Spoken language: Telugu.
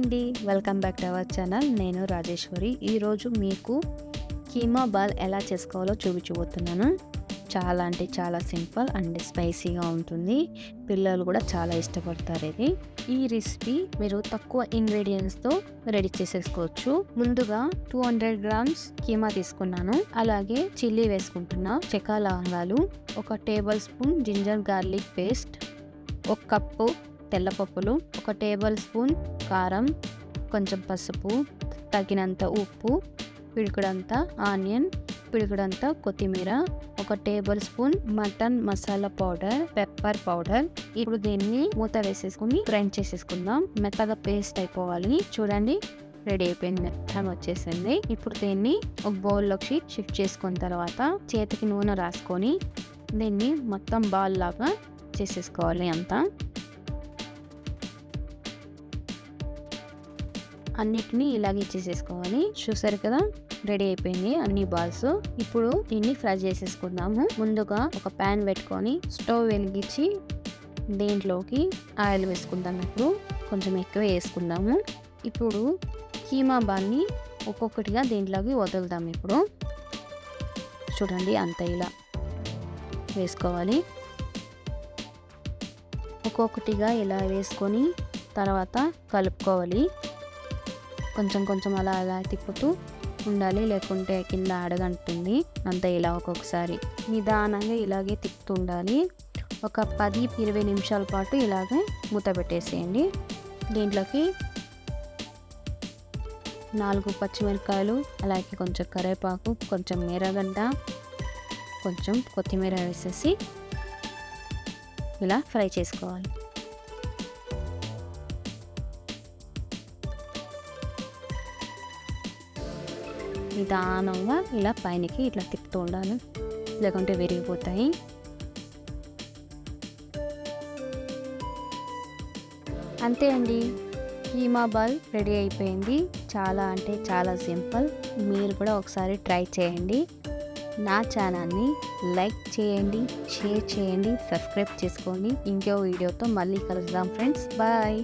అండి, welcome back to our channel. నేను రాజేశ్వరి. ఈరోజు మీకు కీమా బాల్ ఎలా చేసుకోవాలో చూపించబోతున్నాను. చాలా అంటే చాలా సింపుల్ అండ్ స్పైసీగా ఉంటుంది. పిల్లలు కూడా చాలా ఇష్టపడతారు ఇది. ఈ రెసిపీ మీరు తక్కువ ఇంగ్రీడియంట్స్తో రెడీ చేసేసుకోవచ్చు. ముందుగా 200 గ్రామ్స్ కీమా తీసుకున్నాను. అలాగే చిల్లీ వేసుకుంటున్నా, చెక్క లవంగాలు, 1 tablespoon ginger garlic paste, 1 cup తెల్లపప్పులు, 1 టేబుల్ స్పూన్ కారం, కొంచెం పసుపు, తగినంత ఉప్పు, పిడికుడంతా ఆనియన్, పిడికుడంతా కొత్తిమీర, 1 table spoon mutton masala powder, pepper powder. ఇప్పుడు దీన్ని మూత వేసేసుకుని గ్రైండ్ చేసేసుకుందాం. మెత్తగా పేస్ట్ అయిపోవాలి. చూడండి, రెడీ అయిపోయింది, మెత్తగా వచ్చేసింది. ఇప్పుడు దీన్ని ఒక బౌల్లోకి షిఫ్ట్ చేసుకున్న తర్వాత చేతికి నూనె రాసుకొని దీన్ని మొత్తం బాల్ లాగా చేసేసుకోవాలి. అంతా అన్నిటినీ ఇలాగే చేసేసుకోవాలి. చూసారు కదా, రెడీ అయిపోయింది అన్ని బాల్స్. ఇప్పుడు దీన్ని ఫ్రై చేసేసుకుందాము. ముందుగా ఒక ప్యాన్ పెట్టుకొని స్టవ్ వెలిగించి దీంట్లోకి ఆయిల్ వేసుకుందాం. ఇప్పుడు కొంచెం ఎక్కువ వేసుకుందాము. ఇప్పుడు కీమా బాల్ని ఒక్కొక్కటిగా దీంట్లోకి వదులుదాం. ఇప్పుడు చూడండి, అంత ఇలా వేసుకోవాలి. ఒక్కొక్కటిగా ఇలా వేసుకొని తర్వాత కలుపుకోవాలి. కొంచెం కొంచెం అలా అలా తిప్పుతూ ఉండాలి, లేకుంటే కింద అడగంటుంది. అంతా ఇలా ఒక్కొక్కసారి నిదానంగా ఇలాగే తిప్పుతూ ఉండాలి. ఒక 10-20 నిమిషాల పాటు ఇలాగే మూత పెట్టేసేయండి. దీంట్లోకి 4 పచ్చిమిరపకాయలు, అలాగే కొంచెం కరివేపాకు, కొంచెం ఎర్రగడ్డ, కొంచెం కొత్తిమీర వేసేసి ఇలా ఫ్రై చేసుకోవాలి. నిదానంగా ఇలా పైనకి ఇట్లా తిప్పుతూ ఉండాలి, లేకుంటే విరిగిపోతాయి. అంతే అండి, కీమా బాల్ రెడీ అయిపోయింది. చాలా అంటే చాలా సింపుల్. మీరు కూడా ఒకసారి ట్రై చేయండి. నా ఛానల్ని లైక్ చేయండి, షేర్ చేయండి, సబ్స్క్రైబ్ చేసుకోండి. ఇంకో వీడియోతో మళ్ళీ కలుద్దాం ఫ్రెండ్స్. బాయ్.